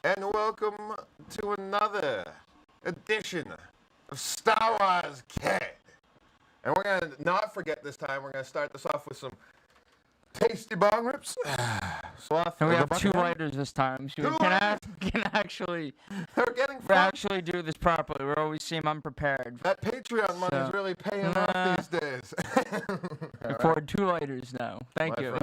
and welcome to another edition of StahWahsKehd. And we're going to not forget this time, we're going to start this off with some tasty bong rips. Sloth. And we have two lighters this time, so we can actually do this properly. We're always seem unprepared. That Patreon money is really paying off these days. We poured 2 lighters now. Thank you.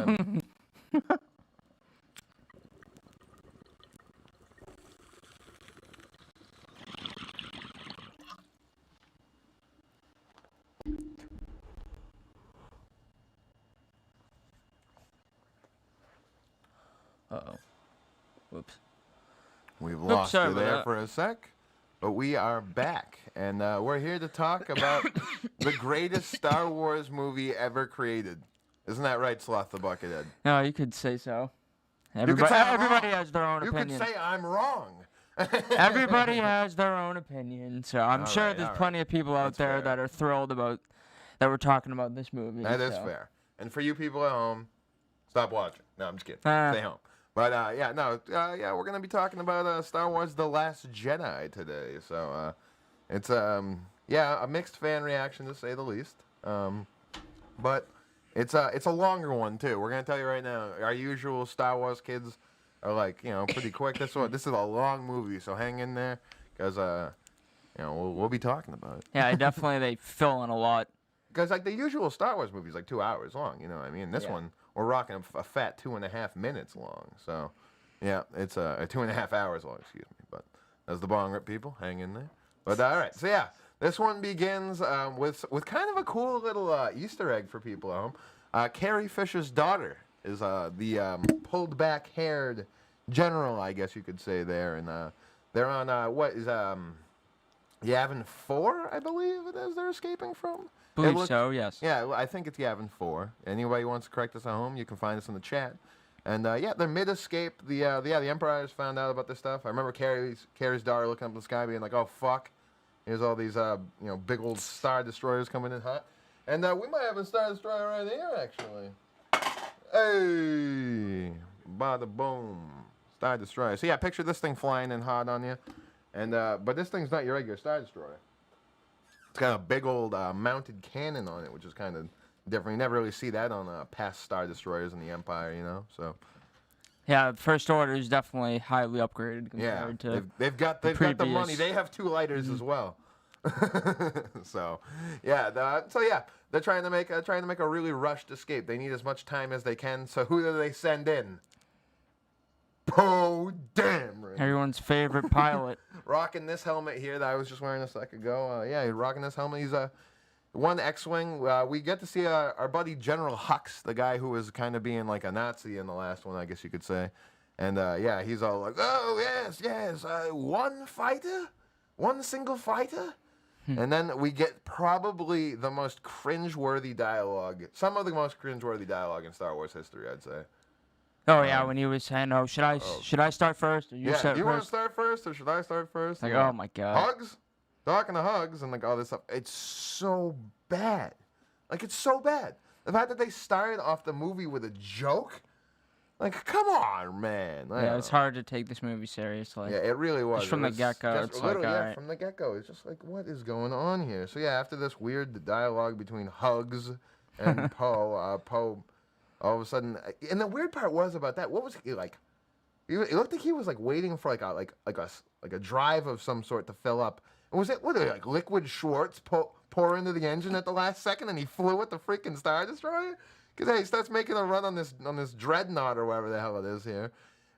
Uh-oh. Whoops. We've lost you there for a sec, but we are back, and we're here to talk about the greatest Star Wars movie ever created. Isn't that right, Sloth the Buckethead? No, you could say so. Everybody has their own opinion. You could say I'm wrong. Everybody has their own opinion, so I'm sure there's plenty of people out there that are thrilled about that we're talking about this movie. That is fair. And for you people at home, stop watching. No, I'm just kidding. Stay home. But, we're going to be talking about Star Wars The Last Jedi today. So, it's, a mixed fan reaction, to say the least. But it's a longer one, too. We're going to tell you right now, our usual Star Wars kids are, like, pretty quick. This is a long movie, so hang in there, because, we'll be talking about it. Yeah, definitely they fill in a lot. Because, like, the usual Star Wars movie is, like, 2 hours long, you know what I mean? This one... We're rocking a fat 2.5 minutes long. So, yeah, it's 2.5 hours long, excuse me. But as the bong rip people, hang in there. But, all right. So, yeah, this one begins with kind of a cool little Easter egg for people at home. Carrie Fisher's daughter is the pulled-back-haired general, I guess you could say there. And they're on, Yavin 4, I believe it is they're escaping from. Believe so, yes. Yeah, I think it's Yavin 4. Anybody who wants to correct us at home, you can find us in the chat. And, they're mid-escape. The Empire has found out about this stuff. I remember Carrie's daughter looking up in the sky being like, oh, fuck. Here's all these, big old Star Destroyers coming in hot. And we might have a Star Destroyer right here, actually. Hey! Bada boom. Star Destroyer. So, yeah, picture this thing flying in hot on you. And, but this thing's not your regular Star Destroyer. It's got a big old mounted cannon on it, which is kind of different. You never really see that on past Star Destroyers in the Empire, you. Yeah, First Order is definitely highly upgraded compared to they've got the money. They have 2 lighters as well. So, they're trying to make a really rushed escape. They need as much time as they can. So who do they send in? Poe Dameron. Everyone's favorite pilot. Rocking this helmet here that I was just wearing a second ago. He's rocking this helmet. He's one X-Wing. We get to see our buddy General Hux, the guy who was kind of being like a Nazi in the last one, I guess you could say. And, he's all like, oh, yes, one single fighter. And then we get probably the most cringe-worthy dialogue, some of the most cringe-worthy dialogue in Star Wars history, I'd say. Oh, yeah, when he was saying, should I start first? Or you do you want to start first, or should I start first? Like, oh, my God. Hugs? Talking to Hugs and, like, all this stuff. It's so bad. Like, it's so bad. The fact that they started off the movie with a joke? Like, come on, man. Yeah, it's hard to take this movie seriously. Yeah, it really was. Just from the get-go, it's like, all right. From the get-go. It's just like, what is going on here? So, yeah, after this weird dialogue between Hugs and Poe... All of a sudden, and the weird part was about that. What was he like? It looked like he was like waiting for like a drive of some sort to fill up. And was it like liquid Schwartz pour into the engine at the last second, and he flew with the freaking Star Destroyer? Because he starts making a run on this dreadnought or whatever the hell it is here.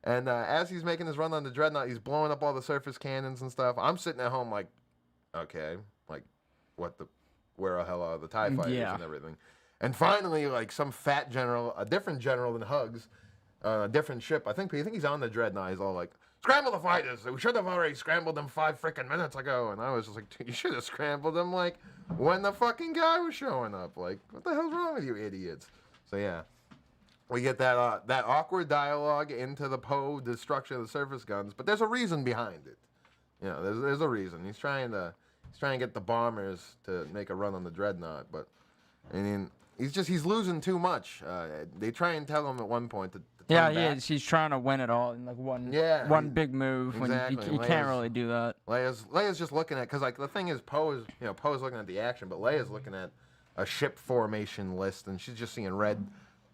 And as he's making his run on the dreadnought, he's blowing up all the surface cannons and stuff. I'm sitting at home like, okay, like where the hell are the TIE fighters and everything? And finally, like some fat general, a different general than Hugs, a different ship. I think he's on the dreadnought. He's all like, "Scramble the fighters! We should have already scrambled them 5 freaking minutes ago." And I was just like, "You should have scrambled them like when the fucking guy was showing up. Like, what the hell's wrong with you idiots?" So yeah, we get that awkward dialogue into the Poe destruction of the surface guns, but there's a reason behind it. You know, there's a reason. He's trying to get the bombers to make a run on the dreadnought, but I mean. He's losing too much. They try and tell him at one point to Yeah, he is. He's trying to win it all in like one big move. Exactly. When you can't really do that. Leia's just looking at, because like the thing is, Poe's looking at the action, but Leia's looking at a ship formation list, and she's just seeing red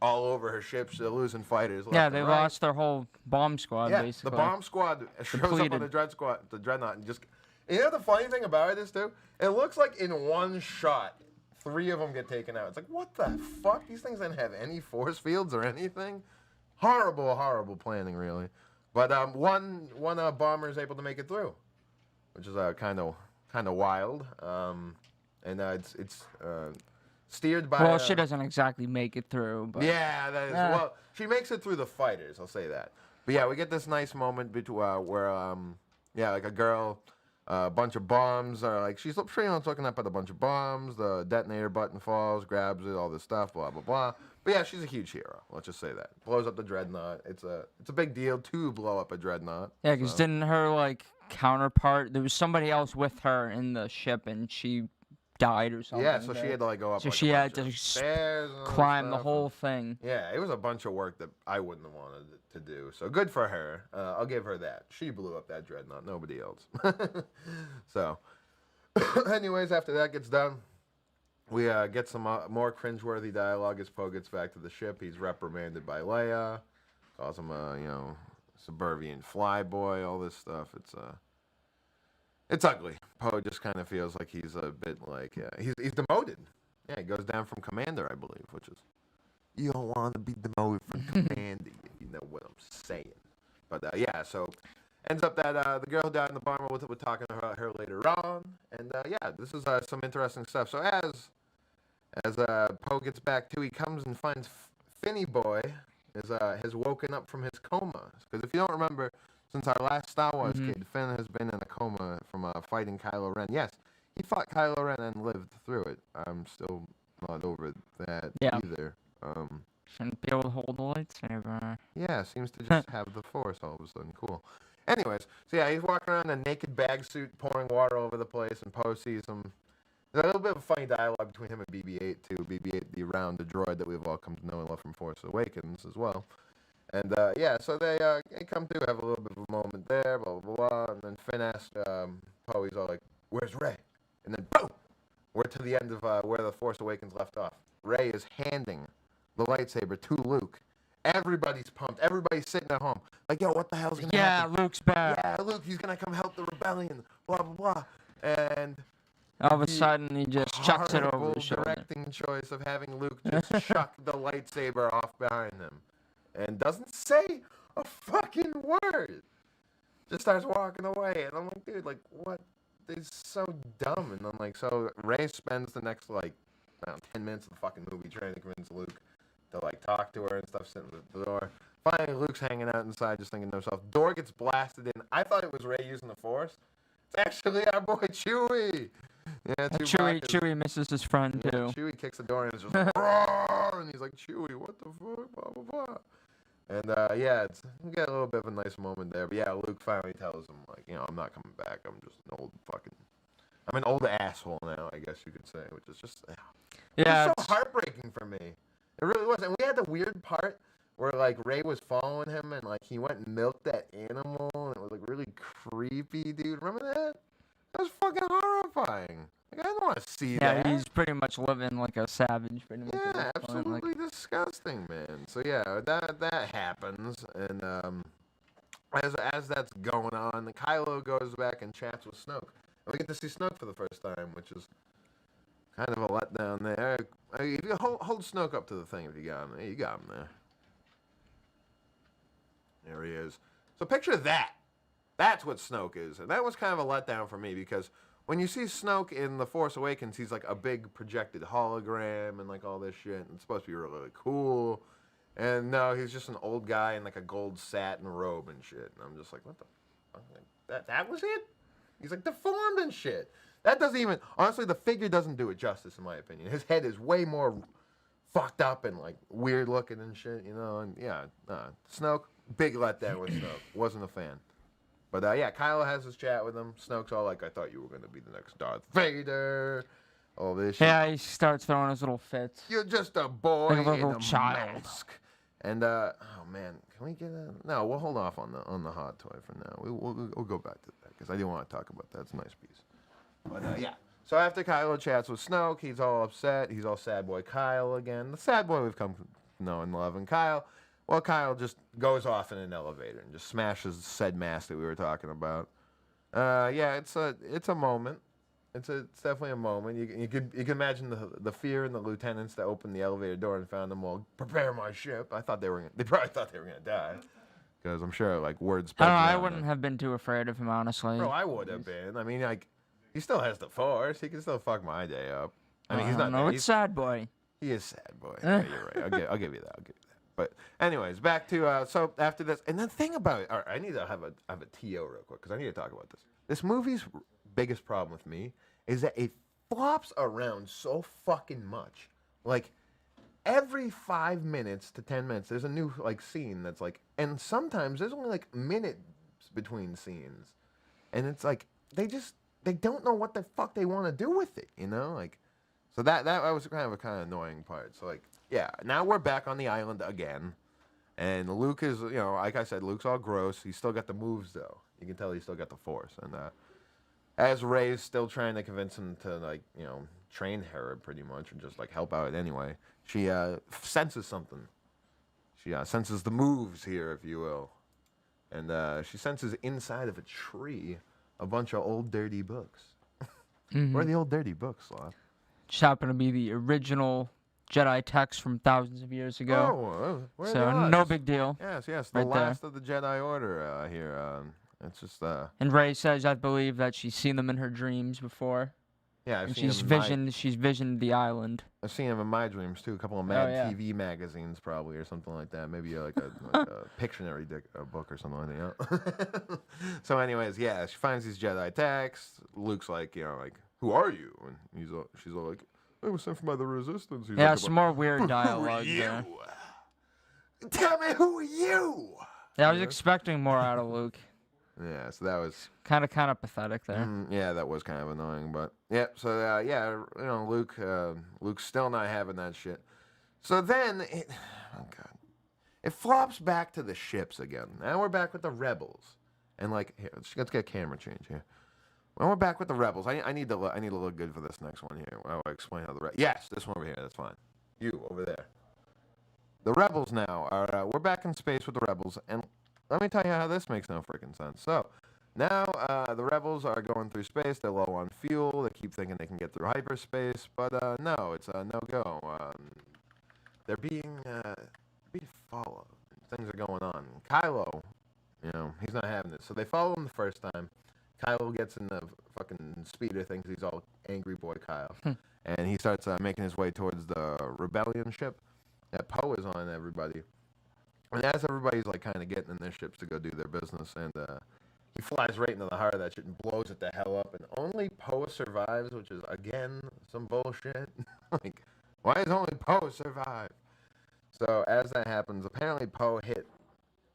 all over her ships. They're losing fighters. Yeah, they lost their whole bomb squad. Yeah, basically. the bomb squad shows up on the dreadnought, and just. You know the funny thing about this too? It looks like in one shot, 3 of them get taken out. It's like, what the fuck? These things didn't have any force fields or anything. Horrible planning, really. But one bomber is able to make it through, which is kind of wild. And it's steered by. Well, she doesn't exactly make it through. But yeah, that is, well, she makes it through the fighters. I'll say that. But yeah, we get this nice moment where like a girl. A bunch of bombs are like, she's pretty much looking up at a bunch of bombs. The detonator button falls, grabs it, all this stuff, blah blah blah. But yeah, she's a huge hero. Let's just say that. Blows up the dreadnought. It's a big deal to blow up a dreadnought. Yeah, because didn't her like counterpart? There was somebody else with her in the ship, and she died or something. Yeah, so she had to like go up. So like she had to climb the whole thing. Yeah, it was a bunch of work that I wouldn't have wanted to do. So good for her. I'll give her that. She blew up that dreadnought. Nobody else. So, anyways, after that gets done, we get some more cringeworthy dialogue as Poe gets back to the ship. He's reprimanded by Leia, calls him a suburban flyboy, all this stuff. It's ugly. Poe just kind of feels like he's a bit like he's demoted. Yeah, he goes down from commander, I believe, which is you don't want to be demoted from commander. You know what I'm saying. But yeah, so ends up that the girl died in the bomber. We're talking about her later on, and yeah, this is some interesting stuff. So as Poe gets back to, he comes and finds Finny Boy has woken up from his coma. Because if you don't remember. Since our last Star Wars kid, Finn has been in a coma from fighting Kylo Ren. Yes, he fought Kylo Ren and lived through it. I'm still not over that either. Shouldn't be able to hold the lightsaber. Yeah, seems to just have the Force all of a sudden. Cool. Anyways, so yeah, he's walking around in a naked bag suit, pouring water over the place, and Poe sees him. There's a little bit of funny dialogue between him and BB-8, too. BB-8, the droid that we've all come to know and love from Force Awakens as well. And, yeah, so they come through, have a little bit of a moment there, blah, blah, blah. And then Finn asks Poe, he's all like, where's Rey? And then, boom! We're to the end of where The Force Awakens left off. Rey is handing the lightsaber to Luke. Everybody's pumped. Everybody's sitting at home. Like, yo, what the hell's going to happen? Yeah, Luke's back. Yeah, Luke, he's going to come help the rebellion, blah, blah, blah. And... all of a sudden, he just chucks it over his shoulder. Directing choice of having Luke just chuck the lightsaber off behind him. And doesn't say a fucking word. Just starts walking away. And I'm like, dude, like, what? It's so dumb. And I'm like, so Rey spends the next, like, around 10 minutes of the fucking movie trying to convince Luke to, like, talk to her and stuff, sitting at the door. Finally, Luke's hanging out inside just thinking to himself. Door gets blasted in. I thought it was Rey using the Force. It's actually our boy Chewie. Yeah, Chewie misses his friend, too. Chewie kicks the door and it's just like, roar! And he's like, Chewie, what the fuck? Blah, blah, blah. And, yeah, we get a little bit of a nice moment there. But, yeah, Luke finally tells him, like, you know, I'm not coming back. I'm an old asshole now, I guess you could say, which is just, yeah, it was so heartbreaking for me. It really was. And we had the weird part where, like, Rey was following him and, like, he went and milked that animal. And it was, like, really creepy, dude. Remember that? That was fucking horrifying. Like, I don't want to see that. Yeah, he's pretty much living like a savage. Pretty much. Yeah, absolutely disgusting, man. So yeah, that happens, and as that's going on, Kylo goes back and chats with Snoke, and we get to see Snoke for the first time, which is kind of a letdown there. If you hold Snoke up to the thing, if you got him, you got him there. There he is. So picture that. That's what Snoke is, and that was kind of a letdown for me because. When you see Snoke in The Force Awakens, he's like a big projected hologram and like all this shit. And it's supposed to be really, really cool. And no, he's just an old guy in like a gold satin robe and shit. And I'm just like, what the fuck? Like, that was it? He's like deformed and shit. That doesn't even, honestly, the figure doesn't do it justice in my opinion. His head is way more fucked up and like weird looking and shit, you know? And yeah, Snoke, big letdown with Snoke. Wasn't a fan. But, yeah, Kylo has his chat with him. Snoke's all like, I thought you were going to be the next Darth Vader. All this shit. Yeah, he starts throwing his little fits. You're just a boy like a little in a child. mask. And oh man, can we get a? No, we'll hold off on the hot toy for now. We'll go back to that because I do want to talk about that. It's a nice piece. But yeah. So after Kylo chats with Snoke, he's all upset. He's all sad boy Kyle again. The sad boy we've come to know and love. And Kyle, well, Kyle just goes off in an elevator and just smashes said mask that we were talking about. Yeah, it's a moment. It's definitely a moment. You could imagine the fear in the lieutenants that opened the elevator door and found them all, prepare my ship. They probably thought they were gonna die, because I'm sure like words. I wouldn't have been too afraid of him, honestly. Bro, I would have been. I mean, like, he still has the Force. He can still fuck my day up. I mean, he's not. No, it's sad boy. He is sad boy. Yeah, you're right. I'll give you that. But anyways, back to so after this, and the thing about it, all right, I need to have a TO real quick because I need to talk about this. This movie's biggest problem with me is that it flops around so fucking much. Like, every 5 minutes to 10 minutes, there's a new, like, scene that's, like... And sometimes there's only, like, minutes between scenes. And it's, like, they don't know what the fuck they want to do with it, you know? Like, so that was kind of annoying part. So, like, yeah, now we're back on the island again. And Luke is, you know, like I said, Luke's all gross. He's still got the moves, though. You can tell he's still got the Force. And, as Rey's still trying to convince him to, like, you know, train her pretty much, or just, like, help out anyway, she senses something. She senses the moves here, if you will. And she senses inside of a tree a bunch of old dirty books. Mm-hmm. Where are the old dirty books, Sloth? Just happen to be the original Jedi text from thousands of years ago. Oh, so no big deal. Yes, the last of the Jedi Order here. It's just And Rey says, I believe that she's seen them in her dreams before. Yeah, she's visioned the island. I've seen them in my dreams too. A couple of Mad TV magazines, probably, or something like that. Maybe like a Pictionary book or something like that. So, anyways, yeah, she finds these Jedi texts. Luke's like, you know, like, who are you? And she's all like, I was sent from by the Resistance. He's yeah, like, some more weird dialogue there. Tell me, who are you? Yeah, I was expecting more out of Luke. Yeah, so that was kind of pathetic there. Yeah, that was kind of annoying, but yeah. So yeah, you know, Luke's still not having that shit. So then, it flops back to the ships again. Now we're back with the rebels, and like, here, let's get a camera change here. When we're back with the rebels, I need to look good for this next one here. I'll explain how yes, this one over here, that's fine. You over there. The rebels now are we're back in space with the rebels, and let me tell you how this makes no freaking sense. So, now the rebels are going through space. They're low on fuel. They keep thinking they can get through hyperspace, but no, it's a no-go. They're being followed. Things are going on. Kylo, you know, he's not having it. So they follow him the first time. Kylo gets in the fucking speeder, thinks he's all angry boy Kyle, and he starts making his way towards the rebellion ship that Poe is on. Everybody. And as everybody's, like, kind of getting in their ships to go do their business, and he flies right into the heart of that shit and blows it the hell up, and only Poe survives, which is, again, some bullshit. Like, why does only Poe survive? So, as that happens, apparently Poe hit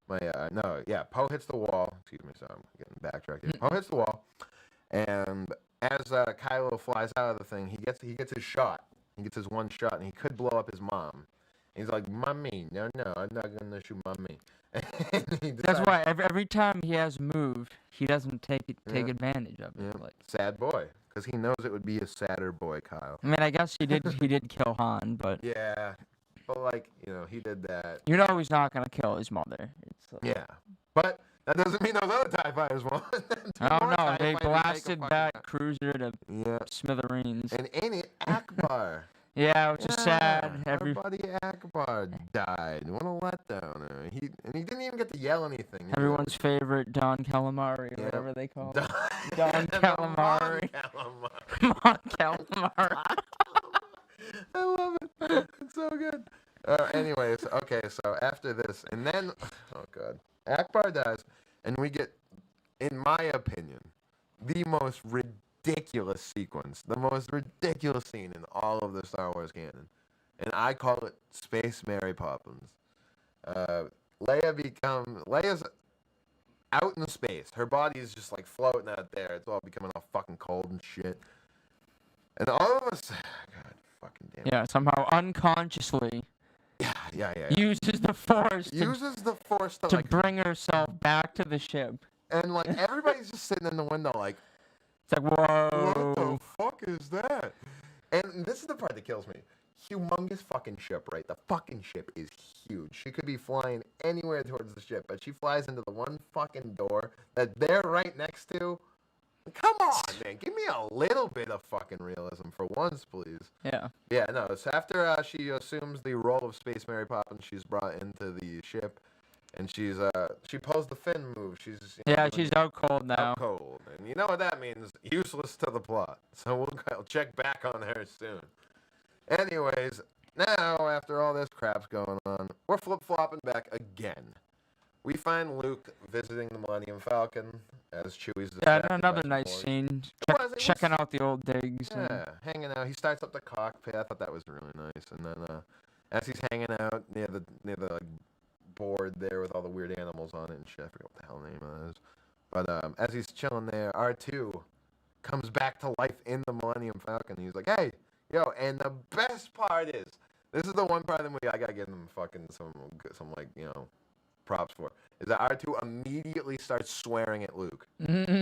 Poe hits the wall. Excuse me, so I'm getting backtracked here. Poe hits the wall, and as Kylo flies out of the thing, he gets his shot. He gets his one shot, and he could blow up his mom. He's like, Mommy, no, I'm not going to shoot Mommy. That's why every time he has moved, he doesn't take advantage of it. Yeah. Like, sad boy, because he knows it would be a sadder boy, Kyle. I mean, I guess he did kill Han, but... Yeah, but, like, you know, he did that. You know he's not going to kill his mother. Yeah, but that doesn't mean those other TIE fighters won't. Oh, no, they blasted that cruiser to smithereens. And ain't it Akbar? Yeah, which is sad. Our buddy Akbar died. What a letdown. He didn't even get to yell anything. Everyone's favorite Don Calamari, or whatever they call him. Don Calamari. Mon Calamari. I love it. It's so good. Anyways, okay, so after this, and then, oh God, Akbar dies, and we get, in my opinion, the most ridiculous sequence, the most ridiculous scene in all of the Star Wars canon, and I call it Space Mary Poppins. Leia's out in space. Her body is just like floating out there. It's all becoming all fucking cold and shit. And all of us, God, fucking damn. Yeah, somehow unconsciously, Yeah. Uses the force Uses the force to to like bring herself back to the ship. and like everybody's just sitting in the window like, It's like, what whoa. the fuck is that? And this is the part that kills me. Humongous fucking ship, right? The fucking ship is huge. She could be flying anywhere towards the ship, but she flies into the one fucking door that they're right next to. Come on, man. Give me a little bit of fucking realism for once, please. Yeah. Yeah, no. It's after she assumes the role of Space Mary Poppins, she's brought into the ship, and she pulls the fin move. She's She's out cold now. out cold, and you know what that means? Useless to the plot. So we'll check back on her soon. Anyways, now after all this crap's going on, we're flip-flopping back again. We find Luke visiting the Millennium Falcon as Chewie's distracted by another some nice boys. scene. It was. Checking out the old digs. Yeah, hanging out. He starts up the cockpit. I thought that was really nice. And then as he's hanging out near the like, board there with all the weird animals on it and shit, I forget what the hell name it is. But as he's chilling there, R2 comes back to life in the Millennium Falcon. He's like, hey, yo, and the best part is, this is the one part of the movie I gotta give them fucking some like, props for, is that R2 immediately starts swearing at Luke.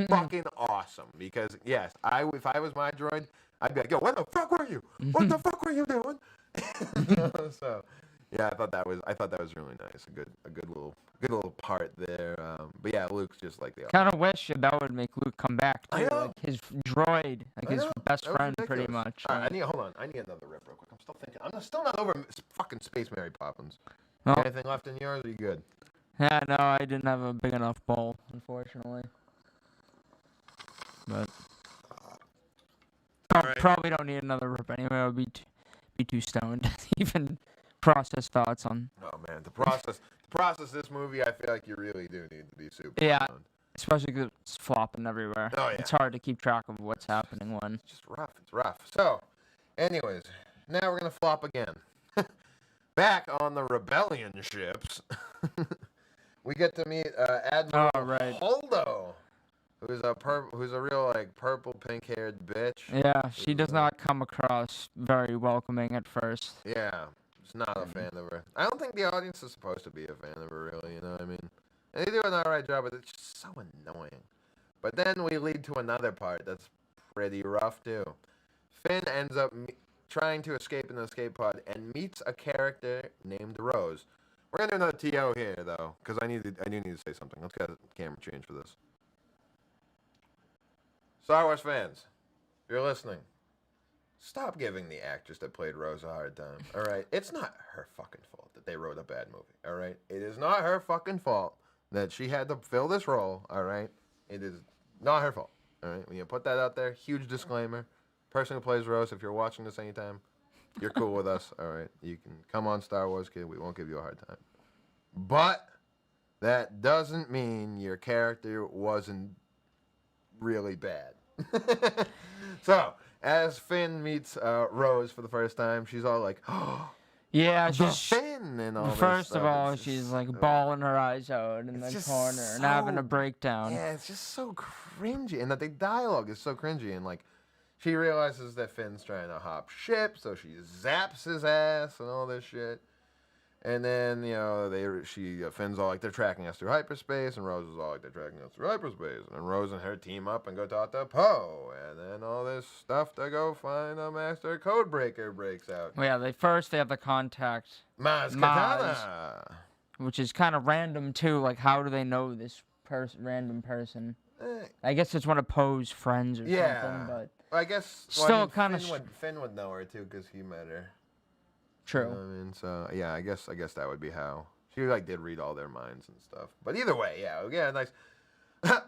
Fucking awesome. Because, yes, if I was my droid, I'd be like, yo, what the fuck were you? What the fuck were you doing? So, yeah, I thought that was really nice. A good little part there. But yeah, Luke's just like the kind of wish that would make Luke come back too, I know. like his droid, like his best friend, pretty ridiculous. much. All right, I need another rip real quick. I'm still thinking. I'm still not over fucking Space Mary Poppins. Oh. Anything left in yours? Or are you good? Yeah, no, I didn't have a big enough bowl, unfortunately. But Right. Probably don't need another rip anyway. I would be too stoned to even process thoughts on. Oh man, to process this movie, I feel like you really do need to be super. Yeah. stoned. Especially because it's flopping everywhere. Oh, yeah. It's hard to keep track of what's happening when. It's just rough. It's rough. So, anyways, now we're gonna flop again. Back on the Rebellion ships, we get to meet Admiral Holdo, who's a real like purple pink-haired bitch. Yeah, she does not come across very welcoming at first. Yeah, just not a fan of her. I don't think the audience is supposed to be a fan of her, really. You know what I mean? And they do an alright job, but it's just so annoying. But then we lead to another part that's pretty rough too. Finn ends up trying to escape in the escape pod and meets a character named Rose. We're gonna do another TO here though, because I do need to say something. Let's get a camera change for this. Star Wars fans, if you're listening, stop giving the actress that played Rose a hard time. All right, it's not her fucking fault that they wrote a bad movie. All right, it is not her fucking fault that she had to fill this role. All right, it is not her fault. All right, when you put that out there, huge disclaimer. Person who plays Rose, if you're watching this anytime, you're cool with us. All right, you can come on Star Wars Kid. We won't give you a hard time. But that doesn't mean your character wasn't really bad. So, as Finn meets Rose for the first time, she's all like, oh, yeah, she's Finn and all this First stuff. of all, It's she's just, like bawling her eyes out in the corner and having a breakdown. Yeah, it's just so cringy. And that the dialogue is so cringy. And like, she realizes that Finn's trying to hop ship, so she zaps his ass and all this shit. And then, Finn's all like, they're tracking us through hyperspace, and Rose is all like, they're tracking us through hyperspace. And then Rose and her team up and go talk to Poe. And then all this stuff to go find a master codebreaker breaks out. Well, yeah, they have the contact Maz Kanata. Which is kind of random, too. Like, how do they know this random person? I guess it's one of Poe's friends or something, but I guess still kind of Finn would know her too because he met her. True. You know what I mean, so yeah, I guess that would be how she like did read all their minds and stuff. But either way, yeah, nice.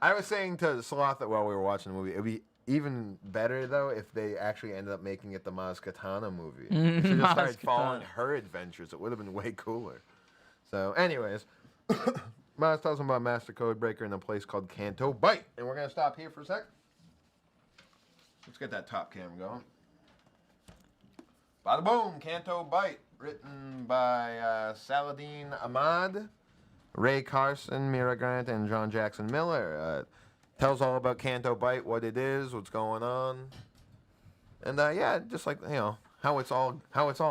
I was saying to Sloth that while we were watching the movie, it'd be even better though if they actually ended up making it the Maz Kanata movie. If she just started following her adventures, it would have been way cooler. So, anyways. Maz tells him about Master Codebreaker in a place called Canto Bight. And we're going to stop here for a sec. Let's get that top cam going. Bada boom, Canto Bight. Written by Saladin Ahmad, Ray Carson, Mira Grant, and John Jackson Miller. Tells all about Canto Bight, what it is, what's going on. And just like, how it's all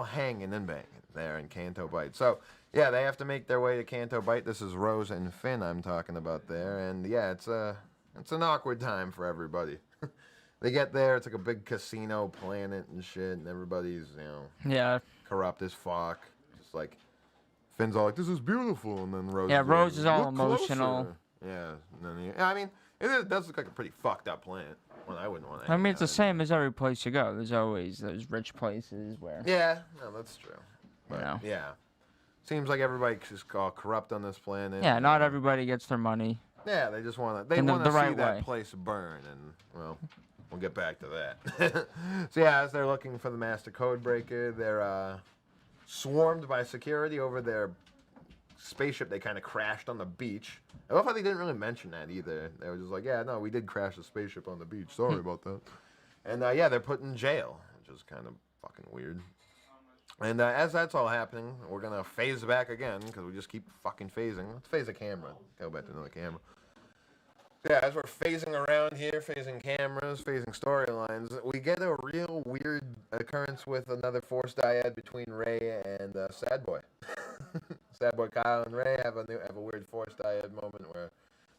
hanging and banging. there in Canto Bight. So, yeah, they have to make their way to Canto Bight. This is Rose and Finn I'm talking about there. And, yeah, it's an awkward time for everybody. They get there, it's like a big casino planet and shit, and everybody's, Yeah. corrupt as fuck. Just like, Finn's all like, this is beautiful, and then Rose Rose is all "Look emotional. closer." Yeah, and then I mean, it does look like a pretty fucked up planet. Well, I wouldn't want to. I mean, it's the same as every place you go. There's always those rich places where. Yeah, no, that's true. But, You know. yeah. Seems like everybody's just all corrupt on this planet. Yeah, not everybody gets their money. Yeah, they just want to. They In want to the see right that way. place burn, and well, we'll get back to that. So yeah, as they're looking for the master code breaker, they're swarmed by security over their spaceship. They kind of crashed on the beach. I love how they didn't really mention that either. They were just like, yeah, no, we did crash the spaceship on the beach. Sorry about that. And yeah, they're put in jail, which is kind of fucking weird. And as that's all happening, we're going to phase back again, because we just keep fucking phasing. Let's phase a camera. Go back to another camera. Yeah, as we're phasing around here, phasing cameras, phasing storylines, we get a real weird occurrence with another Force dyad between Rey and Sad Boy. Sad Boy Kyle and Rey have a weird Force dyad moment where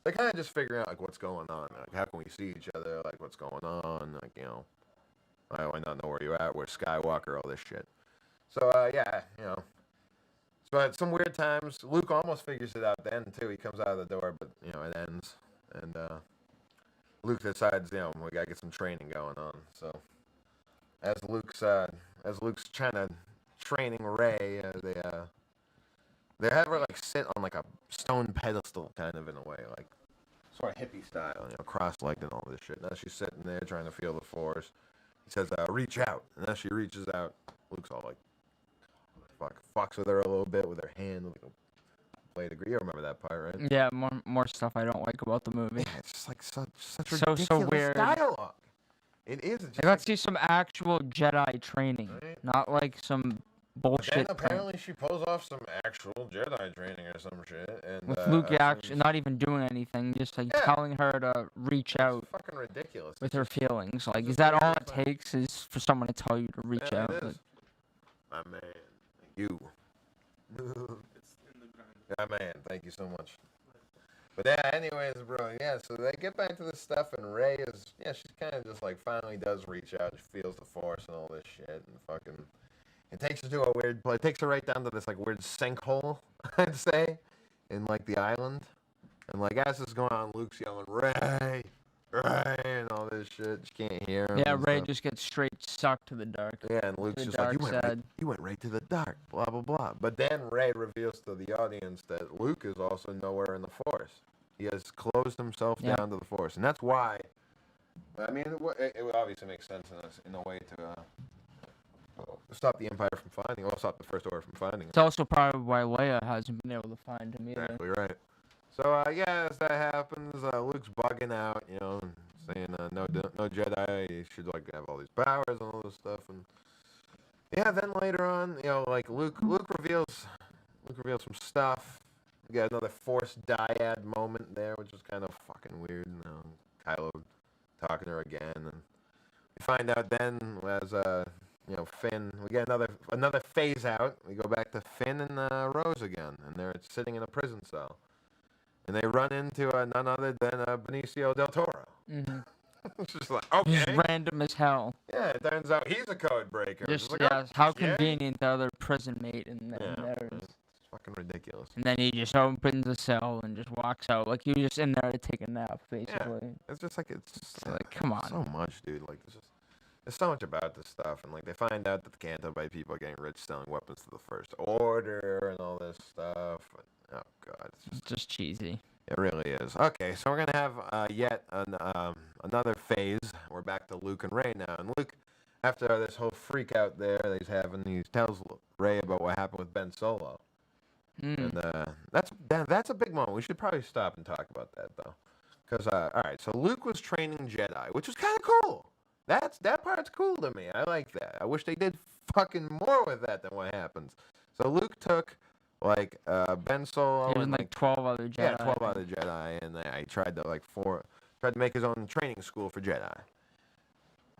they're kind of just figuring out, like, what's going on. Like, how can we see each other? Like, what's going on? Like, I not know where you're at. Where's Skywalker? All this shit. So, yeah, So at some weird times, Luke almost figures it out then, too. He comes out of the door, but, it ends. And Luke decides, we gotta get some training going on. So as Luke's trying to training Rey, they have her like sit on like a stone pedestal, kind of in a way, like sort of hippie style, cross-legged and all this shit. Now she's sitting there trying to feel the Force. He says, "Reach out," and as she reaches out, Luke's all like, fucks with her a little bit with her hand. Like, blade of you remember that part, right? Yeah, more stuff I don't like about the movie. Yeah, it's just like such ridiculous so weird dialogue. It is. Just let's see some actual Jedi training, right? not like some bullshit. Then apparently she pulls off some actual Jedi training or some shit, and with Luke actually not even doing anything, just like telling her to reach out. It's fucking ridiculous. With her feelings, like, is that all it takes? Is for someone to tell you to reach out? It is. My man, you. Yeah, man, thank you so much. But yeah, anyways, bro, yeah, so they get back to this stuff, and Rey is, she's kind of just like finally does reach out. She feels the Force and all this shit, and fucking, it takes her to a weird place. It takes her right down to this like weird sinkhole, I'd say, in like the island. And like as this is going on, Luke's yelling, Rey, and all this shit. She can't hear him. Yeah, Rey just gets straight sucked to the dark. Yeah, and Luke's just like, you went right to the dark, blah, blah, blah. But then Rey reveals to the audience that Luke is also nowhere in the Force. He has closed himself down to the Force. And that's why, I mean, it obviously makes sense in a way to stop the Empire from finding, or stop the First Order from finding him. It's also probably why Leia hasn't been able to find him either. Exactly right. So, yeah, as that happens, Luke's bugging out, saying no Jedi, you should, like, have all these powers and all this stuff. And, yeah, then later on, like, Luke reveals some stuff. We got another Force dyad moment there, which was kind of fucking weird. Kylo talking to her again. And we find out then, as, Finn, we get another phase out. We go back to Finn and Rose again, and they're sitting in a prison cell. And they run into none other than Benicio del Toro. Mm-hmm. It's just like, okay. Just random as hell. Yeah, it turns out he's a code breaker. Just, like, how convenient the other prison mate in there is. It's fucking ridiculous. And then he just opens the cell and just walks out. Like, he was just in there to take a nap, basically. Yeah, it's just like, like, come on. So much, dude. Like, there's so much about this stuff. And, like, they find out that the Canto Bight people are getting rich selling weapons to the First Order and all this stuff. Oh, God. It's just cheesy. It really is. Okay, so we're going to have yet another phase. We're back to Luke and Rey now. And Luke, after this whole freak out there that he's having, he tells Rey about what happened with Ben Solo. And that's a big moment. We should probably stop and talk about that, though. Because, all right, so Luke was training Jedi, which was kind of cool. That part's cool to me. I like that. I wish they did fucking more with that than what happens. So Luke took... like Ben Solo and like 12 other Jedi. Yeah, 12 other Jedi, and he tried to make his own training school for Jedi.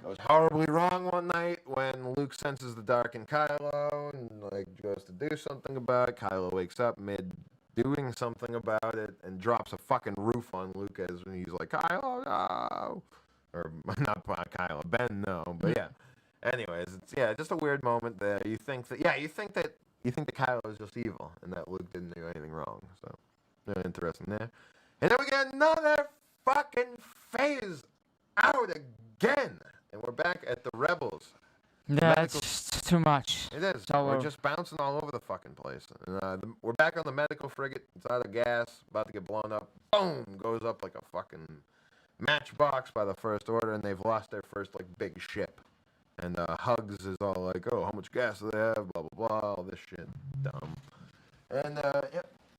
I was horribly wrong one night when Luke senses the dark in Kylo and like goes to do something about it. Kylo wakes up mid doing something about it and drops a fucking roof on Luke as he's like, Kylo, no. Or not Kylo, Ben, no. But yeah. Anyways, it's just a weird moment there. You think that Kylo is just evil and that Luke didn't do anything wrong. So interesting there. And then we get another fucking phase out again. And we're back at the Rebels. Yeah, it's too much. It is. We're just bouncing all over the fucking place. And, we're back on the medical frigate. It's out of gas, about to get blown up. Boom! Goes up like a fucking matchbox by the First Order, and they've lost their first like big ship. And Hugs is all like, oh, how much gas do they have? Blah, blah, blah. All this shit. Dumb. And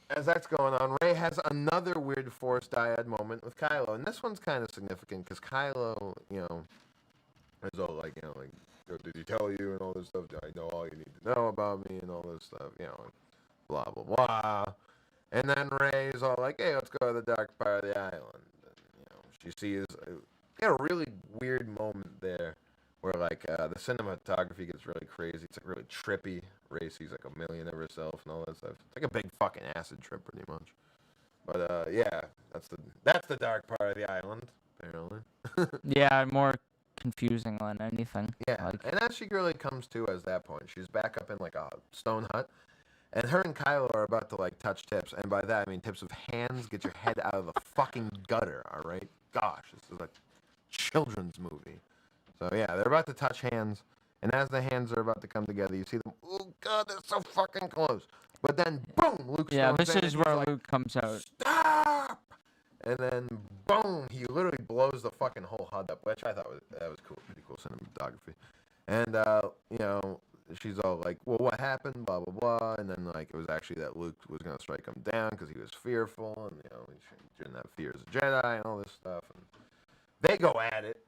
as that's going on, Rey has another weird Force dyad moment with Kylo. And this one's kind of significant because Kylo, is all like, like, did he tell you and all this stuff? I know all you need to know about me and all this stuff, blah, blah, blah. And then Rey's all like, hey, let's go to the dark part of the island. And, she sees a really weird moment there where, like, the cinematography gets really crazy. It's, like, really trippy. Rey sees, like, a million of herself and all that stuff. It's like a big fucking acid trip, pretty much. But, that's the dark part of the island, apparently. Yeah, more confusing than anything. Yeah, and as she really comes to at that point, she's back up in like a stone hut, and her and Kylo are about to like touch tips, and by that I mean tips of hands. Get your head out of the fucking gutter, all right? Gosh, this is a children's movie. So yeah, they're about to touch hands, and as the hands are about to come together, you see them. Oh god, they're so fucking close. But then boom, Luke. Yeah, this is where Luke comes out. Stop! And then, boom, he literally blows the fucking whole HUD up, which I thought was cool, pretty cool cinematography. And, she's all like, well, what happened, blah, blah, blah. And then, like, it was actually that Luke was going to strike him down because he was fearful. And, he didn't have fear as a Jedi and all this stuff. And they go at it.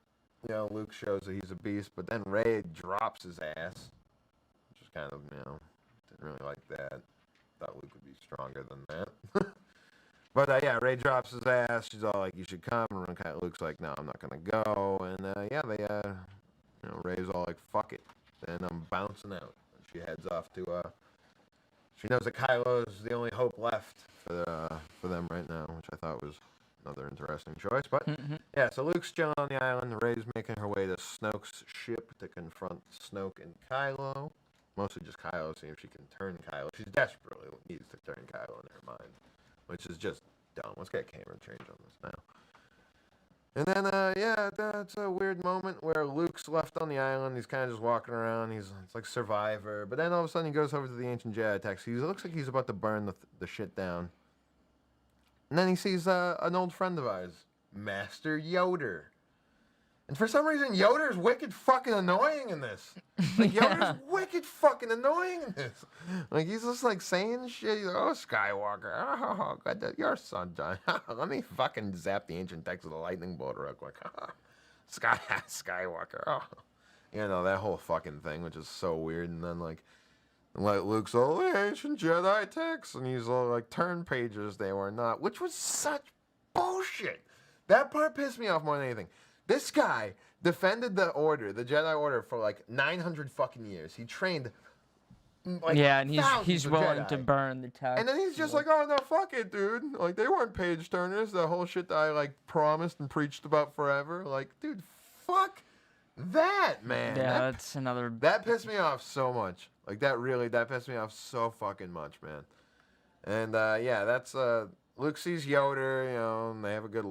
Luke shows that he's a beast. But then Rey drops his ass, which is kind of, didn't really like that. Thought Luke would be stronger than that. But, Rey drops his ass. She's all like, you should come. And kind of Luke's like, no, I'm not going to go. And, Rey's all like, fuck it. And I'm bouncing out. And she heads off to, she knows that Kylo is the only hope left for them right now, which I thought was another interesting choice. But, so Luke's chilling on the island. Rey's making her way to Snoke's ship to confront Snoke and Kylo. Mostly just Kylo, seeing if she can turn Kylo. She desperately needs to turn Kylo in her mind. Which is just dumb. Let's get a camera change on this now. And then, that's a weird moment where Luke's left on the island. He's kind of just walking around. It's like Survivor. But then all of a sudden he goes over to the ancient Jedi text. He looks like he's about to burn the shit down. And then he sees an old friend of ours, Master Yoder. And for some reason, Yoder's wicked fucking annoying in this. Like, Yoder's wicked fucking annoying in this. Like, he's just, like, saying shit. He's like, oh, Skywalker. Oh, God, your son, John. Let me fucking zap the ancient text with a lightning bolt real quick. Skywalker. Oh. That whole fucking thing, which is so weird. And then, like Luke's all, the ancient Jedi text. And he's all, like, turn pages they were not. Which was such bullshit. That part pissed me off more than anything. This guy defended the Jedi Order, for like 900 fucking years. He trained like and he's willing to burn the text. And then he's just like, oh no, fuck it, dude. Like, they weren't page turners. The whole shit that I like promised and preached about forever. Like, dude, fuck that, man. Yeah, that's another. That pissed me off so much. Like, that pissed me off so fucking much, man. And that's Luke sees Yoder. And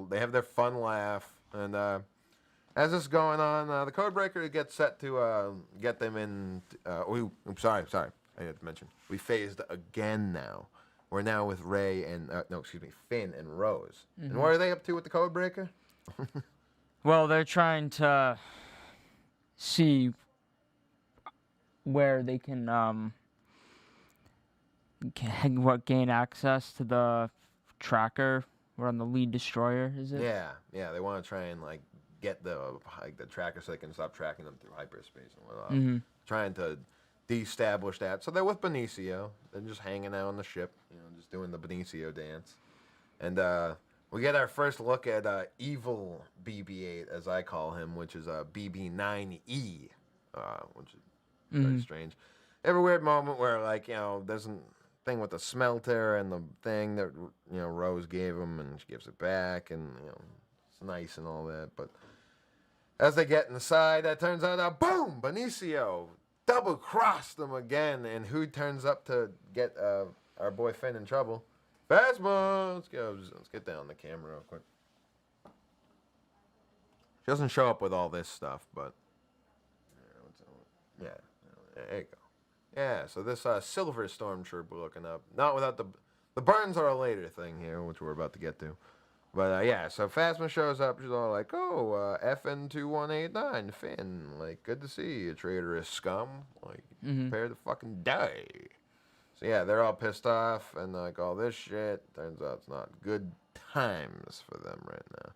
they have their fun laugh. And as this is going on, the Codebreaker gets set to get them in. Sorry. I had to mention. We phased again now. We're now with Rey and, Finn and Rose. Mm-hmm. And what are they up to with the Codebreaker? Well, they're trying to see where they can gain access to the tracker. We're on the lead destroyer, is it? Yeah. They want to try and, like, get the tracker so they can stop tracking them through hyperspace and whatnot. Mm-hmm. Trying to de-establish that. So they're with Benicio. They're just hanging out on the ship, just doing the Benicio dance. And We get our first look at evil BB-8, as I call him, which is BB-9E, which is very strange. Every weird moment where, like, there's a thing with the smelter and the thing that, Rose gave him, and she gives it back, and, it's nice and all that. But as they get inside, that turns out, boom, Benicio double-crossed them again, and who turns up to get our boy Finn in trouble? Phasma! Let's get down the camera real quick. She doesn't show up with all this stuff, but yeah, there you go. Yeah, so this silver stormtrooper looking up, not without the burns are a later thing here, which we're about to get to. But yeah, so Phasma shows up. She's all like, "Oh, FN2189, Finn. Like, good to see you, traitorous scum. Like, prepare to fucking die." So yeah, they're all pissed off and like all this shit. Turns out it's not good times for them right now.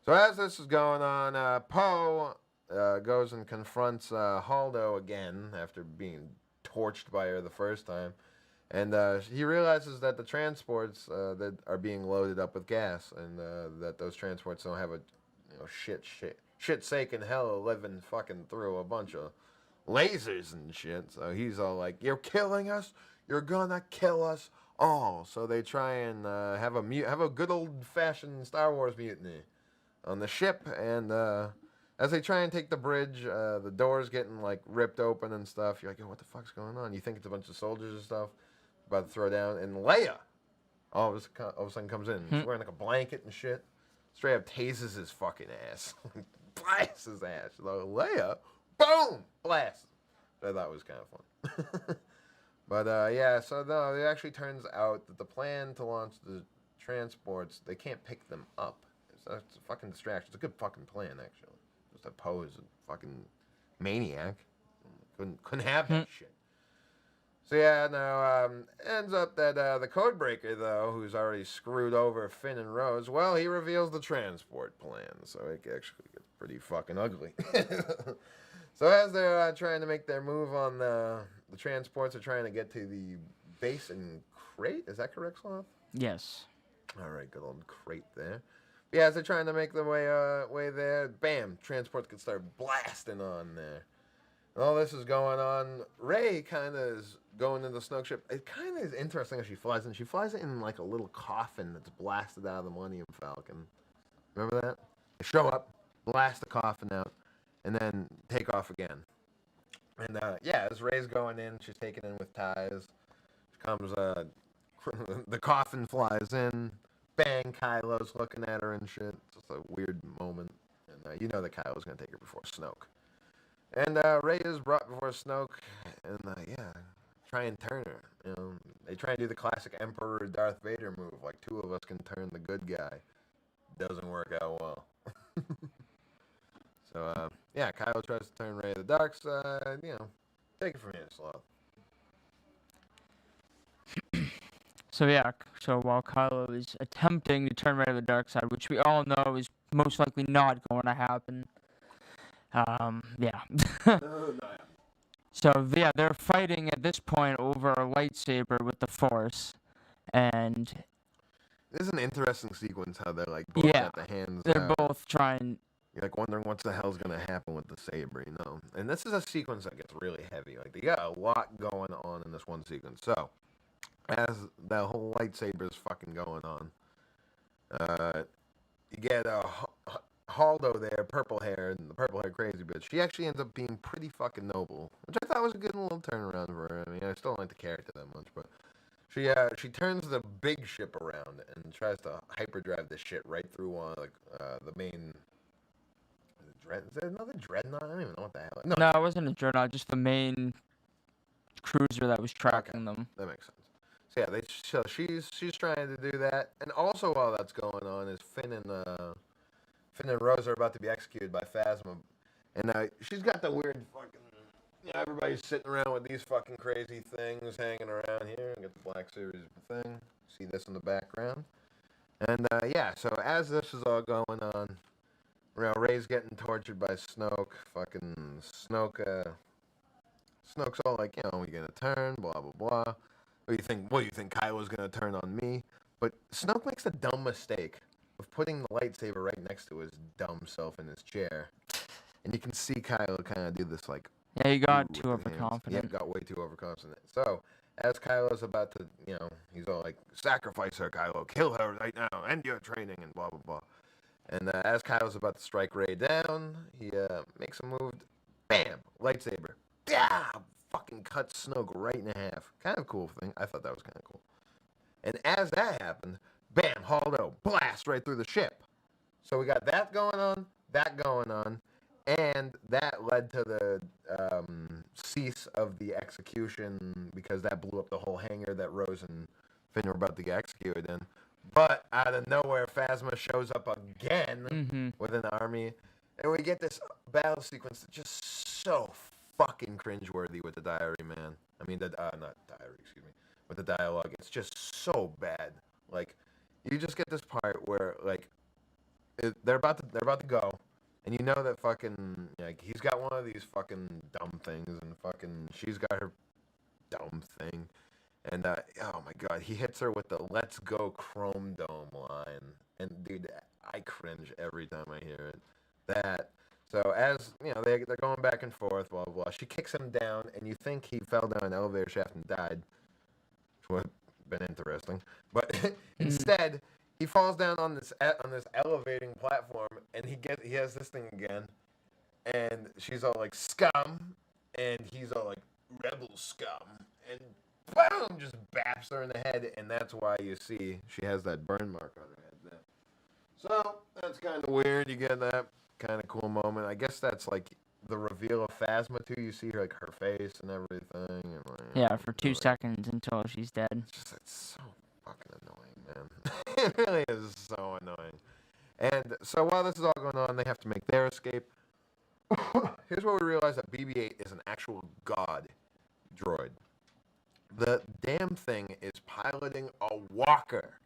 So as this is going on, Poe goes and confronts Haldo again after being torched by her the first time. And he realizes that the transports that are being loaded up with gas, and that those transports don't have a shit sake in hell of living fucking through a bunch of lasers and shit. So he's all like, "You're killing us. You're gonna kill us all." So they try and have a good old fashioned Star Wars mutiny on the ship, and as they try and take the bridge, the doors getting like ripped open and stuff. You're like, "Yo, what the fuck's going on?" You think it's a bunch of soldiers and stuff about to throw down, and Leia all of a sudden comes in. She's wearing like a blanket and shit. Straight up tases his fucking ass, blasts his ass. So Leia, boom, blast. I thought was kind of fun. But yeah, so no, it actually turns out that the plan to launch the transports, they can't pick them up. It's a fucking distraction. It's a good fucking plan, actually. Just that Poe is a fucking maniac. Couldn't have that shit. So yeah, now ends up that the Codebreaker, though, who's already screwed over Finn and Rose, well, he reveals the transport plan, so it actually gets pretty fucking ugly. So as they're trying to make their move on the transports, are trying to get to the base in Crate. Is that correct, Sloth? Yes. All right, good old Crate there. But yeah, as they're trying to make their way there, bam, transports can start blasting on there. And all this is going on. Rey kind of is going into the Snoke ship. It kind of is interesting how she flies in. She flies it in like a little coffin that's blasted out of the Millennium Falcon. Remember that? They show up, blast the coffin out, and then take off again. And yeah, as Rey's going in, she's taken in with ties. She comes, the coffin flies in. Bang, Kylo's looking at her and shit. It's just a weird moment. And you know that Kylo's going to take her before Snoke. And Rey is brought before Snoke, and yeah, try and turn her. They try and do the classic Emperor Darth Vader move, like two of us can turn the good guy. Doesn't work out well. So yeah, Kylo tries to turn Rey to the dark side. Take it from here, Sloth. So yeah, so while Kylo is attempting to turn Rey to the dark side, which we all know is most likely not going to happen. Yeah. So yeah, they're fighting at this point over a lightsaber with the Force, and this is an interesting sequence how they're like both got the hands they're out. both trying. You're like wondering what the hell's gonna happen with the saber, And this is a sequence that gets really heavy. Like they got a lot going on in this one sequence. So as that whole lightsaber is fucking going on, you get Haldo there, purple hair, and the purple hair crazy bitch. She actually ends up being pretty fucking noble, which I thought was a good little turnaround for her. I mean, I still don't like the character that much, but she turns the big ship around and tries to hyperdrive this shit right through one of the main. Is there another dreadnought? I don't even know what the hell. No, it wasn't a dreadnought. Just the main cruiser that was tracking them. That makes sense. So yeah, so she's trying to do that, and also while that's going on is Finn and Rose are about to be executed by Phasma, and she's got the weird fucking. Everybody's sitting around with these fucking crazy things hanging around here. And get the Black Series thing. See this in the background, and yeah. So as this is all going on. Rey's getting tortured by Snoke. Fucking Snoke. Snoke's all like, we're gonna turn, blah blah blah. What do you think? Kylo's gonna turn on me? But Snoke makes a dumb mistake. of putting the lightsaber right next to his dumb self in his chair. And you can see Kylo kind of do this, like, Yeah, he got ooh too with his hands. overconfident. Yeah, got way too overconfident. So, as Kylo's about to, he's all like, sacrifice her, Kylo. Kill her right now. End your training and blah, blah, blah. And as Kylo's about to strike Rey down, he makes a move. Bam! Lightsaber. Yeah! Fucking cuts Snoke right in half. Kind of cool thing. I thought that was kind of cool. And as that happened, bam! Holdo. Blast right through the ship. So we got that going on, and that led to the cease of the execution because that blew up the whole hangar that Rose and Finn were about to get executed in. But out of nowhere, Phasma shows up again with an army, and we get this battle sequence that's just so fucking cringeworthy with the diary, man. I mean, not diary, excuse me, with the dialogue. It's just so bad. Like, you just get this part where, like, they're about to go, and you know that fucking, like, he's got one of these fucking dumb things, and fucking she's got her dumb thing. And, oh my god, he hits her with the "Let's go Chrome Dome" line. And, dude, I cringe every time I hear it. So as, they're going back and forth, blah, blah, blah. She kicks him down, and you think he fell down an elevator shaft and died, which would have been interesting. But instead, he falls down on this elevating platform, and he has this thing again. And she's all like, "Scum," and he's all like, "Rebel scum." And boom, just baps her in the head, and that's why you see she has that burn mark on her head there. So, that's kind of weird. You get that kind of cool moment. I guess that's like the reveal of Phasma, too. You see her, like, her face and everything. And, like, Yeah, for 2 seconds until she's dead. It's so fucking annoying, man. It really is so annoying. And so while this is all going on, they have to make their escape. Here's where we realize that BB-8 is an actual god droid. The damn thing is piloting a walker.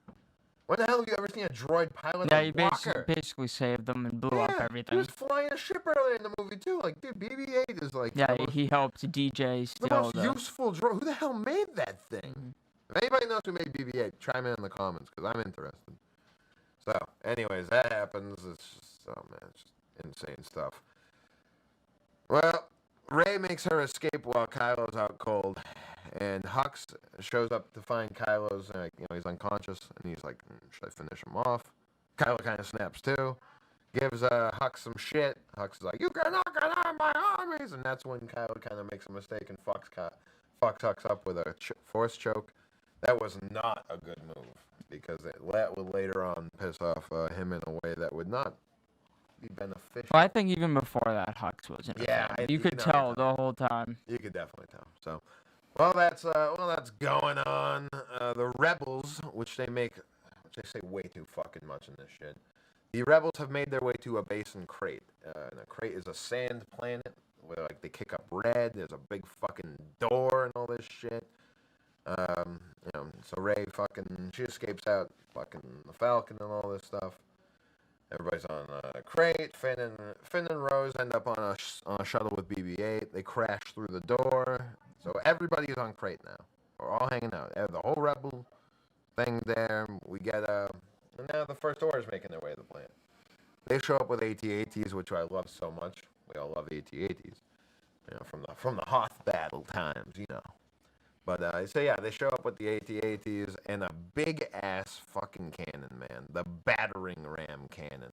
When the hell have you ever seen a droid pilot a walker? He basically saved them and blew up everything. He was flying a ship earlier in the movie, too. Like, dude, BB-8 is like... Yeah, he helped DJ steal the most useful droid. Who the hell made that thing? If anybody knows who made BB-8, chime in the comments, because I'm interested. So, anyways, that happens. It's just, oh man, it's just insane stuff. Well, Rey makes her escape while Kylo's out cold, and Hux shows up to find Kylo's, he's unconscious, and he's like, should I finish him off? Kylo kind of snaps too, gives Hux some shit. Hux is like, you cannot get out of my armies, and that's when Kylo kind of makes a mistake and fucks Hux up with a force choke. That was not a good move, because that would later on piss off him in a way that would not be beneficial. Well, I think even before that, Hux wasn't. Yeah, you could tell the whole time. You could definitely tell. So, well, that's going on. The rebels, which they say way too fucking much in this shit. The rebels have made their way to a base in Crate. And a Crate is a sand planet where, like, they kick up red. There's a big fucking door and all this shit. So Rey she escapes out fucking the Falcon and all this stuff. Everybody's on a Crate. Finn and Rose end up on a shuttle with BB-8. They crash through the door. So everybody's on Crate now. We're all hanging out. They have the whole Rebel thing there. We get and now the First Order is making their way to the planet. They show up with AT-ATs, which I love so much. We all love AT-ATs. From the Hoth battle times, But, so yeah, they show up with the AT-ATs and a big-ass fucking cannon, man. The battering ram cannon.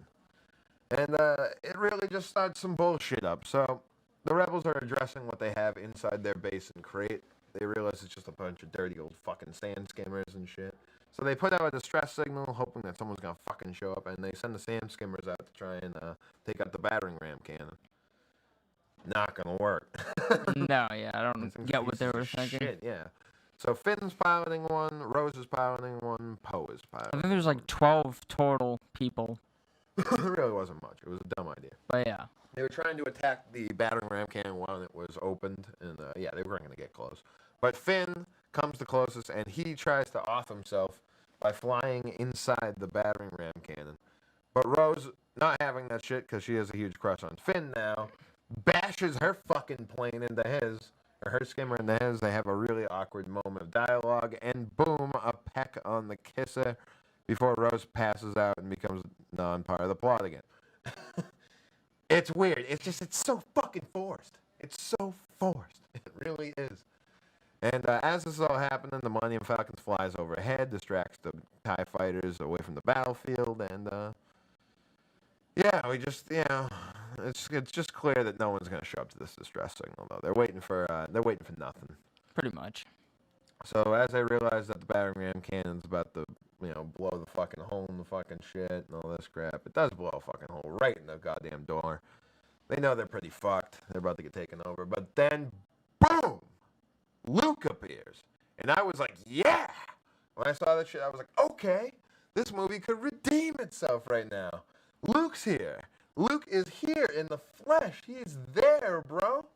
And, it really just starts some bullshit up. So, the rebels are addressing what they have inside their base in Crate. They realize it's just a bunch of dirty old fucking sand skimmers and shit. So they put out a distress signal, hoping that someone's gonna fucking show up, and they send the sand skimmers out to try and, take out the battering ram cannon. Not gonna work. No, yeah, I don't get what they were thinking. Shit, yeah. So Finn's piloting one, Rose is piloting one, Poe is piloting. I think there's like 12 total people. It really wasn't much. It was a dumb idea. But yeah. They were trying to attack the battering ram cannon while it was opened, and yeah, they weren't gonna get close. But Finn comes the closest, and he tries to off himself by flying inside the battering ram cannon. But Rose, not having that shit because she has a huge crush on Finn now, bashes her fucking plane into his, or her skimmer into his. They have a really awkward moment of dialogue, and boom, a peck on the kisser. before Rose passes out and becomes non-part of the plot again. It's weird. It's so fucking forced. It's so forced. It really is. And as this is all happening, the Millennium Falcon flies overhead, distracts the TIE fighters away from the battlefield, and yeah, we just, it's just clear that no one's gonna show up to this distress signal, though. They're waiting for nothing. Pretty much. So as they realize that the battering ram cannon's about to, blow the fucking hole in the fucking shit and all this crap, it does blow a fucking hole right in the goddamn door. They know they're pretty fucked. They're about to get taken over, but then, boom! Luke appears. And I was like, yeah! When I saw that shit, I was like, okay, this movie could redeem itself right now. Luke's here. Luke is here in the flesh. He's there, bro.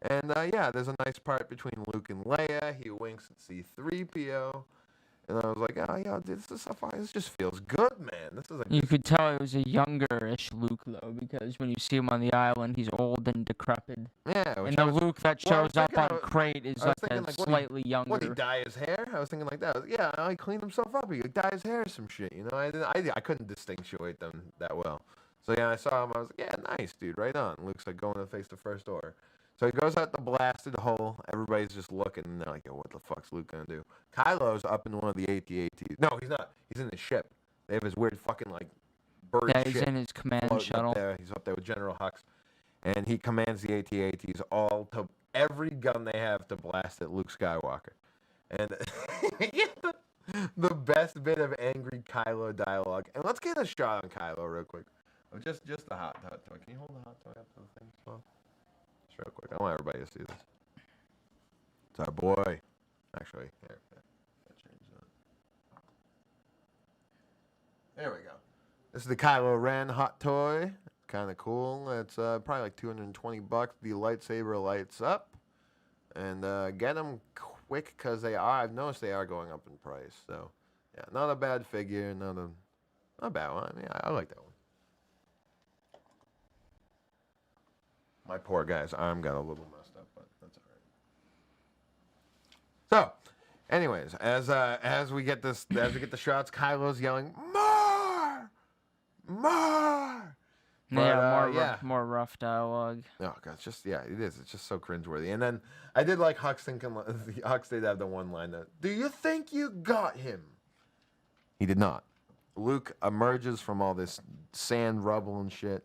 And, yeah, there's a nice part between Luke and Leia. He winks at C-3PO. And I was like, oh, yeah, this is so fun. This just feels good, man. This is You could tell it was a younger-ish Luke, though, because when you see him on the island, he's old and decrepit. Yeah. And the Luke that shows up on Crate is slightly younger. Would he dye his hair? I was thinking like that. Yeah, he cleaned himself up. He dye his hair or some shit, I couldn't distinguish them that well. So, yeah, I saw him. I was like, yeah, nice, dude. Right on. Luke's like going to face the First Order. So he goes out the blasted hole. Everybody's just looking, and they're like, yo, what the fuck's Luke gonna do? Kylo's up in one of the AT-ATs. No, he's not. He's in the ship. They have his weird fucking, bird Yeah, ship. he's in his command shuttle. He's up there with General Hux. And he commands the AT-ATs all to every gun they have to blast at Luke Skywalker. And the best bit of angry Kylo dialogue. And let's get a shot on Kylo real quick. Just the hot toy. Can you hold the hot toy up to the thing as well? Real quick. I want everybody to see this. It's our boy. Actually, here. Change that. There we go. This is the Kylo Ren hot toy. Kind of cool. It's probably like $220. The lightsaber lights up. And get them quick because I've noticed they are going up in price. So, yeah, not a bad figure. Not a bad one. Yeah, I like that one. My poor guy's arm got a little messed up, but that's all right. So, anyways, as we get the shots, Kylo's yelling, "More! More!" But, more rough dialogue. Oh god, it is. It's just so cringeworthy. And then I did like Hux thinking. Hux did have the one line that, "Do you think you got him?" He did not. Luke emerges from all this sand, rubble, and shit.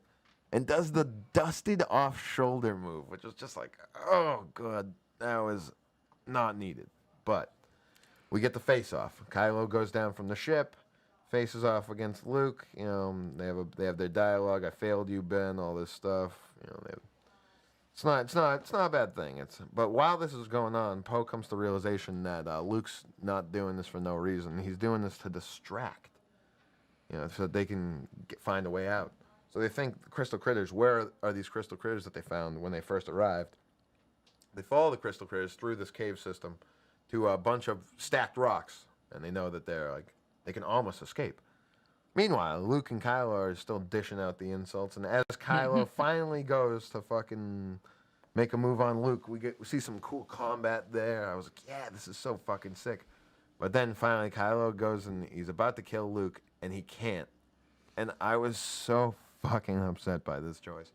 And does the dusted off-shoulder move, which was just like, oh, God, that was not needed. But we get the face-off. Kylo goes down from the ship, faces off against Luke. They have their dialogue. I failed you, Ben. All this stuff. It's not a bad thing. But while this is going on, Poe comes to the realization that Luke's not doing this for no reason. He's doing this to distract, so that they can find a way out. So they think the crystal critters, where are these crystal critters that they found when they first arrived? They follow the crystal critters through this cave system to a bunch of stacked rocks, and they know that they can almost escape. Meanwhile, Luke and Kylo are still dishing out the insults, and as Kylo finally goes to fucking make a move on Luke, we see some cool combat there. I was like, yeah, this is so fucking sick. But then finally Kylo goes and he's about to kill Luke, and he can't. And I was so fucking upset by this choice.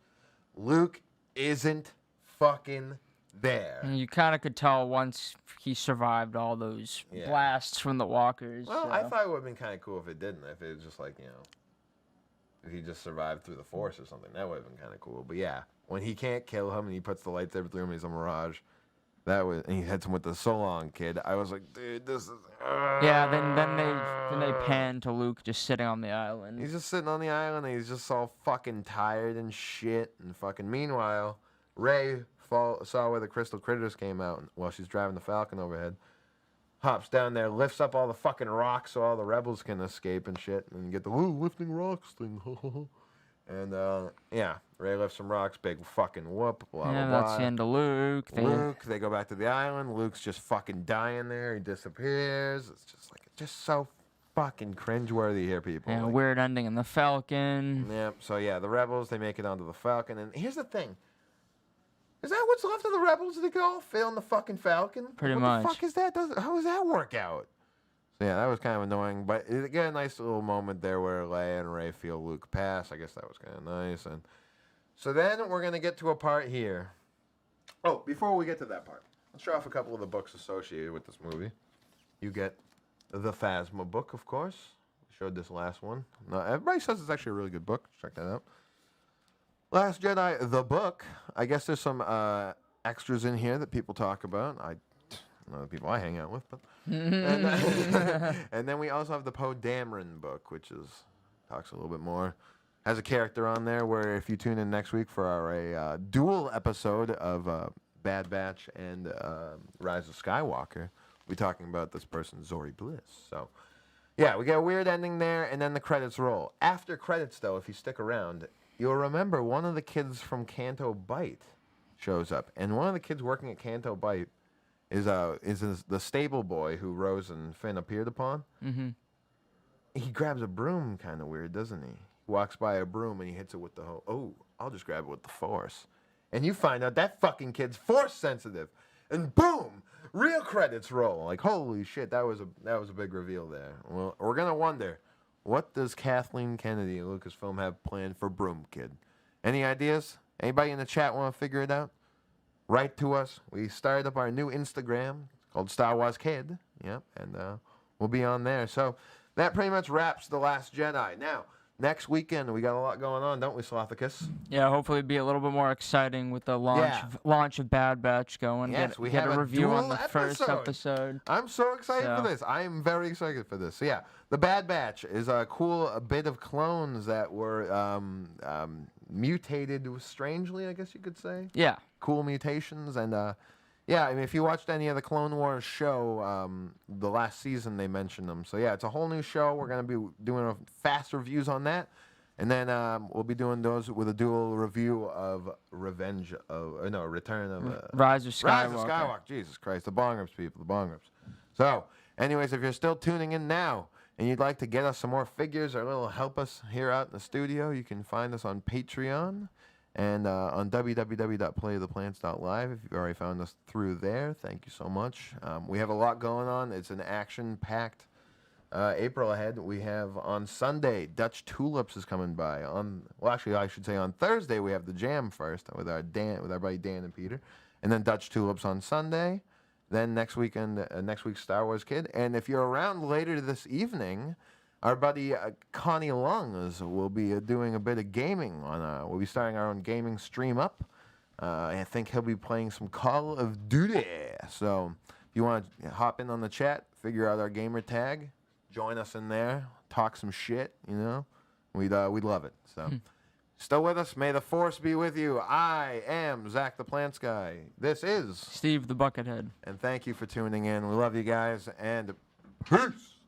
Luke isn't fucking there. And you kind of could tell once he survived all those blasts from the walkers. Well, I thought it would have been kind of cool if it didn't. If it was just like, if he just survived through the Force or something. That would have been kind of cool. But yeah, when he can't kill him and he puts the lightsaber through him, he's a mirage. And he hits him with the "So long, kid." I was like, dude, this is. Yeah, then they pan to Luke just sitting on the island. He's just sitting on the island, and he's just all fucking tired and shit. And fucking meanwhile, Rey saw where the crystal critters came out while she's driving the Falcon overhead. Hops down there, lifts up all the fucking rocks so all the rebels can escape and shit, and you get the lifting rocks thing. And, Rey lifts some rocks, big fucking whoop, blah, blah, blah. That's the end of Luke. They go back to the island. Luke's just fucking dying there. He disappears. It's just so fucking cringeworthy here, people. Yeah, weird ending in the Falcon. Yeah, so the rebels, they make it onto the Falcon. And here's the thing. Is that what's left of the rebels? They can all fit on the fucking Falcon? Pretty much. What the fuck is that? How does that work out? So yeah, that was kind of annoying. But again, a nice little moment there where Leia and Rey feel Luke pass. I guess that was kind of nice. And so then we're going to get to a part here. Oh, before we get to that part, let's show off a couple of the books associated with this movie. You get the Phasma book, of course. We showed this last one. No, everybody says it's actually a really good book. Check that out. Last Jedi, the book. I guess there's some extras in here that people talk about. I don't know the people I hang out with, but and then we also have the Poe Dameron book, which talks a little bit more. Has a character on there where if you tune in next week for our dual episode of Bad Batch and Rise of Skywalker, we'll be talking about this person, Zori Bliss. So, yeah, we get a weird ending there, and then the credits roll. After credits, though, if you stick around, you'll remember one of the kids from Canto Bight shows up. And one of the kids working at Canto Bight is the stable boy who Rose and Finn appeared upon. Mm-hmm. He grabs a broom kind of weird, doesn't he? Walks by a broom and he hits it with the hoe. Oh, I'll just grab it with the Force. And you find out that fucking kid's Force sensitive. And boom, real credits roll. Like, holy shit, that was a big reveal there. Well, we're gonna wonder, what does Kathleen Kennedy and Lucasfilm have planned for Broom Kid? Any ideas? Anybody in the chat want to figure it out? Write to us. We started up our new Instagram called StahWahsKehd9. Yep, and we'll be on there. So that pretty much wraps The Last Jedi. Now, next weekend, we got a lot going on, don't we, StahWahsKehd9? Yeah, hopefully it'll be a little bit more exciting with the launch of Bad Batch going. Yes, we get have a review on the first episode. I'm so excited for this. I am very excited for this. So yeah, the Bad Batch is a cool bit of clones that were mutated strangely, I guess you could say. Yeah. Cool mutations. And yeah, I mean, if you watched any of the Clone Wars show, the last season they mentioned them. So yeah, it's a whole new show. We're going to be doing fast reviews on that. And then we'll be doing those with a dual review of Return of... Rise of Skywalker. Rise of Skywalker. Jesus Christ. The Bongers, people. The Bongers. So, anyways, if you're still tuning in now and you'd like to get us some more figures or a little help us here out in the studio, you can find us on Patreon and on www.playoftheplants.live. If you've already found us through there, thank you so much. We have a lot going on. It's an action-packed April ahead. We have on Sunday, Dutch Tulips is coming by. Actually, I should say on Thursday we have the Jam first with our buddy Dan and Peter, and then Dutch Tulips on Sunday. Then next weekend, next week's Star Wars Kid. And if you're around later this evening, our buddy Connie Lungs will be doing a bit of gaming we'll be starting our own gaming stream up. I think he'll be playing some Call of Duty. So if you want to hop in on the chat, figure out our gamer tag, join us in there, talk some shit, you know, we'd love it. So still with us. May the Force be with you. I am Zach the Plants Guy. This is Steve the Buckethead. And thank you for tuning in. We love you guys, and peace.